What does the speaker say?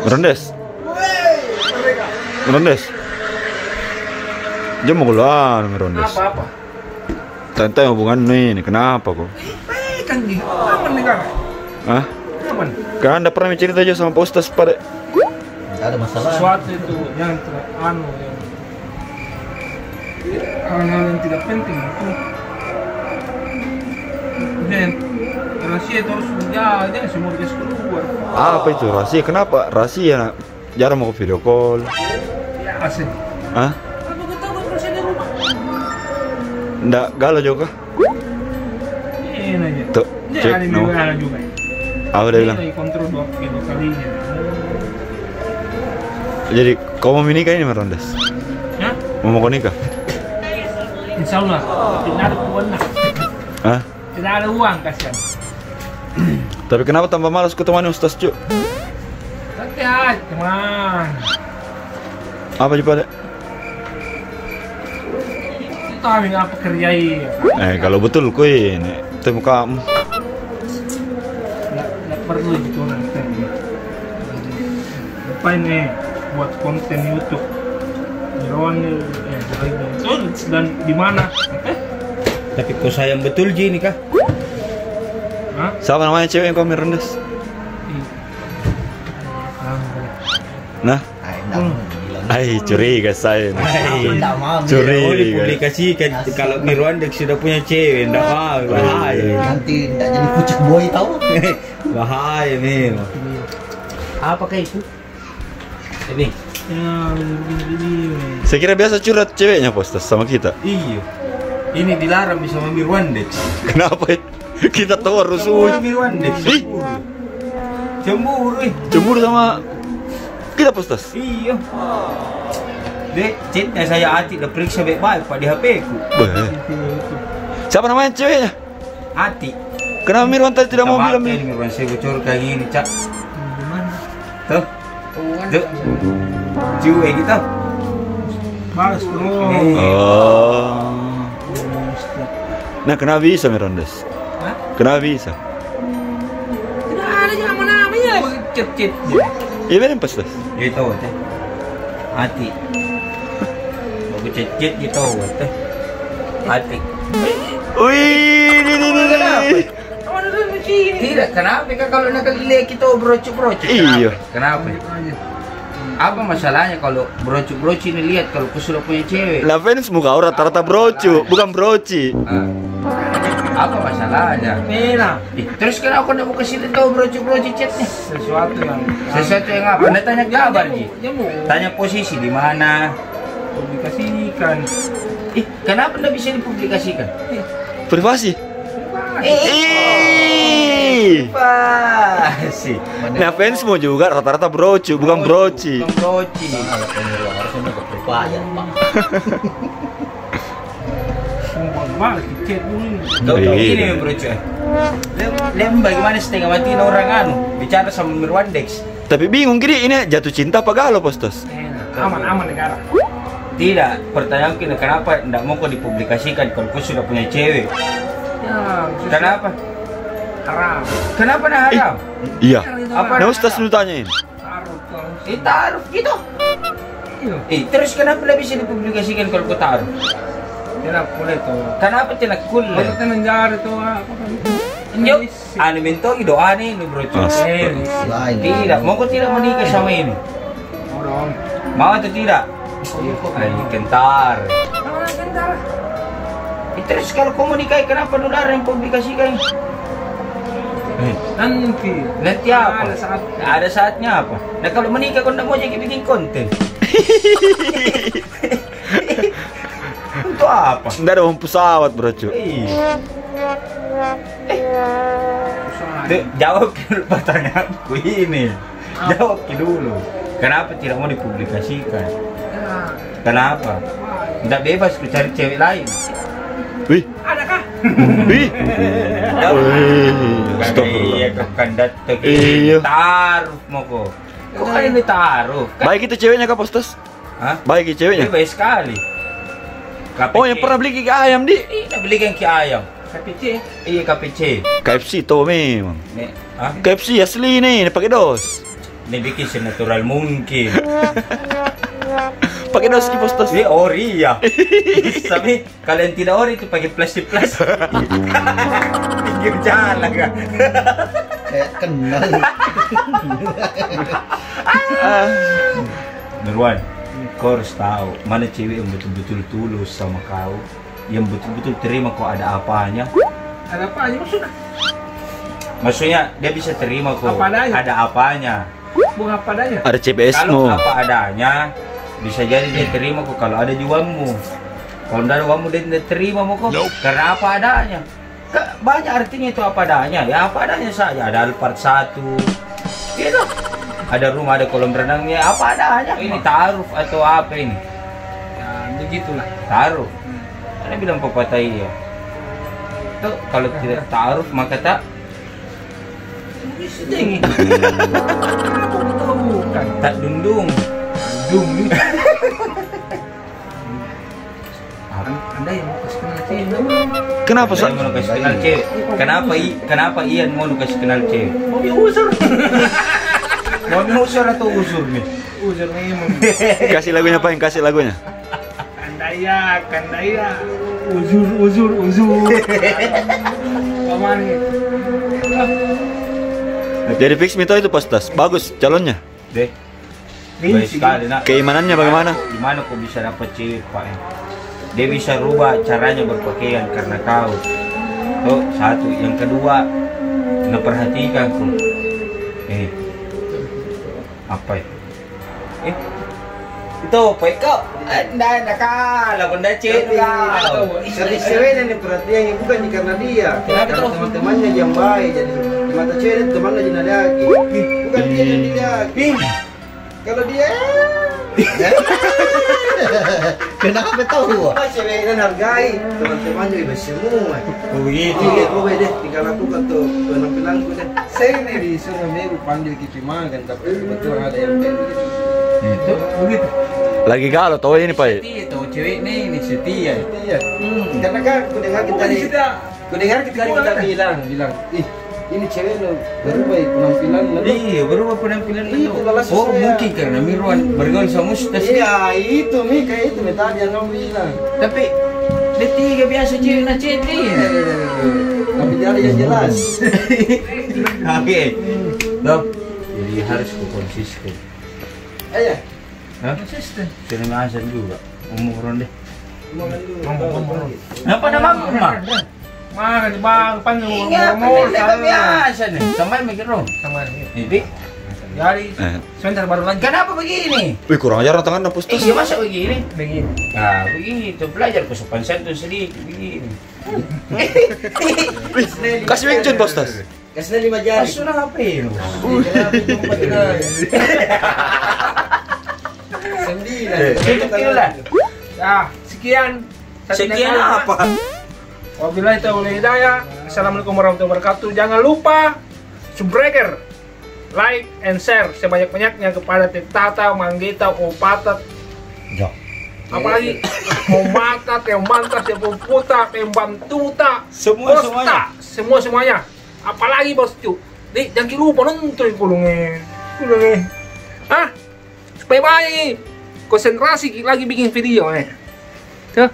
Merendes. Merendes. Dia mau keluar merendes. Apa-apa? Tante hubungan ini kenapa kok? Kan di aman negara. Hah? Aman. Kan Anda pernah cerita aja sama Pak Ustaz pada Tidak ada masalah. Sesuatu itu yang hal-hal yang tidak penting itu. Dan rahasia itu harus menjaga, semua dia keluar. apa itu rahasia? Kenapa rahasia? Jarang mau video call. Ya asik. Hah? Apa kita tahu rahasia di rumah? Nggak galau juga? Ini aja. Tuh, Dia cek ada no. juga juga. Apa dia bilang? Ini kontrol dua kalinya. Jadi kau mau menikah ini Merendes? Ya? Mau nikah? Insya Allah. Tidak ada uang lah. Hah? Tidak ada uang kasihan. Tapi kenapa tambah malas ketemu Ustaz Cuk? Nanti aja teman. Apa sih pada? Itu kami apa kerjai? Kalau betul kau ini temu kamu. Nggak perlu gitu nanti. Apa ini buat konten YouTube? Jeroan dan di mana? Tapi kau sayang betul Ji ini kah? Hah? Siapa namanya cewek yang kau Merendes? Nah, ay curiga saya. Tidak mau. Curiga. Boleh publikasikan kalau Mirwandex sudah punya cewek, tidak mau. Bahaya. Nanti tidak jadi pucuk boy tahu. Bahaya Mir. Apakah itu? Ini. Ya, ini. Saya kira biasa curhat ceweknya Postas sama kita. Iya. Ini dilarang bisa sama Mirwandex. Kenapa? Kita tahu harus Mirwandex. Ih. Cemburu. Cemburu sama kita Postas. Iya. Dek, chatnya saya Ati udah periksa baik-baik Pak di HP ku. Siapa namanya ceweknya? Ati. Kenapa Mirwan tadi tidak mau bilang? Ini Mirwan saya bocor kayak gini, Cak. Tuh. Tuh. Cuek gitu. Balas bro. Oh. Nah, kenapa bisa Merendes? Hah? Kenapa bisa? Tidak ada yang namanya. Cit-cit. Iya benar Postas. Gitu teh. Ati. Bagus cit-cit gitu teh. Ati. Wih, ini. Tidak, kenapa kan kalau nak lihat kita brocok-brocok? Iya. Kenapa? Apa masalahnya kalau brocok-brocok ini lihat kalau kau sudah punya cewek? Lah fans muka orang rata-rata brocu, bukan broci. Apa masalahnya? Merah. Terus kenapa nak mau kasih tahu brocok-brocok chatnya? Sesuatu yang apa? Anda tanya kabar Ji. Tanya posisi di mana? Publikasikan. Kenapa anda bisa dipublikasikan? Privasi. Pasti. Nah, fansmu juga rata-rata brocu, bukan broci. Bukan broci. Harusnya mereka berbayar, Pak. Malah chat dulu. Tahu Iya. ini broci. Lihat bagaimana setengah mati orang anu bicara sama Mirwandex. Tapi bingung gini ini jatuh cinta apa galau Postas? Aman negara. Tidak, pertanyaan kita kenapa tidak mau kau dipublikasikan kalau kau sudah punya cewek? Ya, Kenapa? haram. Kenapa nak haram? Iya. Apa? Nah Ustaz lu tanyain. Taruh gitu. Terus kenapa tidak bisa dipublikasikan kalau kau taruh? Tidak boleh tuh. Kenapa tidak cool? Kalau kita menjari tuh apa kan? Yuk, ane minta doa nih bro. Lain. Tidak, mau kau tidak menikah sama ini? Orang. Mau atau tidak? Ay, kentar. Terus kalau kau mau nikah, kenapa lu larang publikasikan? Nanti apa? Ada saatnya apa? Nah kalau menikah kau tidak mau jadi bikin konten. Untuk apa? Nggak ada uang pesawat brocu. Jawab dulu pertanyaanku ini. Jawab dulu. Kenapa tidak mau dipublikasikan? Kenapa? Tidak bebas ku cari cewek lain. Wih. Adakah? Wih. Iya, kau kan datang. Iya. Taruh mau kau. Kau kan ini taruh. Baik itu ceweknya kah Postas? Hah? Baik itu ceweknya. Baik sekali. Oh yang pernah beli kiki ayam di? Iya, beli kan ki ayam. KPC. Iya, KPC. KFC tuh memang. Nih, ah? KFC asli nih, pakai dos. Ini bikin senatural mungkin. Pakai daun bos tos. Ini ori ya. Tapi kalian tidak ori itu pakai plastik. Pinggir jalan kan. Kayak kenal. Nurwan, kau harus tahu mana cewek yang betul-betul tulus sama kau, yang betul-betul terima kau ada apanya. Ada apa aja maksudnya? Maksudnya dia bisa terima kok Apa adanya? ada apanya. Bukan apa adanya. Ada CBS-mu. Kalau apa adanya, bisa jadi dia terima kok kalau ada di uangmu. Kalau tidak ada uangmu dia tidak terima kok. Karena apa adanya. Banyak artinya itu apa adanya. Ya apa adanya saja. Ada Alphard 1 gitu. Ada rumah, ada kolam renangnya, apa adanya. Ini taruh atau apa ini? Ya begitulah. Taruh. Ada bilang pepatah iya. Tuh kalau tidak taruh maka tak ini. Bukan. Tak dundung. Dung. Anda yang mau kasih kenal cewek. Kenapa Saya Sa? mau kasih kenal cewek. Kenapa Ian mau kasih kenal cewek? Mau diusur. Mau usur atau usur nih? Usur memang. Kasih lagunya apa yang kasih lagunya? Kandaya. Uzur. Paman. Jadi fix Mito itu bos tos. Bagus calonnya. Deh. Baik sekali nak. Keimanannya bagaimana? Gimana kok bisa dapat cewek Pak? Dia bisa rubah caranya berpakaian karena kau. Tuh satu, yang kedua, nggak perhatikan kok. Apa ya? Itu Pak kau. Anda kalah, benda cewek kau. Tapi cewek yang perhatian bukan karena dia, karena teman-temannya yang baik. Jadi di mata cewek temannya jadi lagi. Bukan dia yang dilaki. Kalau dia, Kenapa tahu? cewek yang hargai teman-temannya juga semua. Begitu. Lihat gue deh, tinggal lakukan tuh penampilanku deh. Saya ini disuruh Megu panggil Kipi Magan, tapi kebetulan ada yang kayak begitu. Itu begitu. Lagi galau tahu ini Pak. Itu cewek ini setia. Iya. Karena kan ku dengar kita bilang, ini cewek lo berubah penampilan lo. Iya, berubah penampilan Iya, itu. balas Oh, saya. mungkin karena Mirwan bergaul sama Mustas. Iya, itu Mi kayak itu tadi yang kamu bilang. Tapi D3 biasa cewek na cewek. Tapi dia ada yang jelas. Oke. Dok, jadi harus konsisten. Ayah, Hah? Konsisten. Sering azan juga. Umuran deh. ngomong. Apa nama mama? Makan di bang, panggil Iya, ngomong biasa nih. Sampai mikir dong. sama ini. Jadi, Jadi sebentar baru lagi. kenapa begini? Wih kurang ajar tangan bos tos. Iya masa begini? Begini. Nah, begitu belajar kesopan santun sedikit begini. Kasih wingchun bos tos. Kasih 5 jari. Sudah ngapain? Sembilan. Ya, sekian. Sekian apa? Wabillahi taufiq hidayah. Assalamualaikum warahmatullahi wabarakatuh. Jangan lupa subscribe, like, and share sebanyak-banyaknya kepada Tata, Manggita, Opatat. Apalagi mau matat, yang mantat, yang puputa, yang bantuta, Semua-semuanya. semuanya. Apalagi bos cu. Di jangan lupa nonton kulungnya. Ah, supaya banyak konsentrasi lagi bikin video Tuh.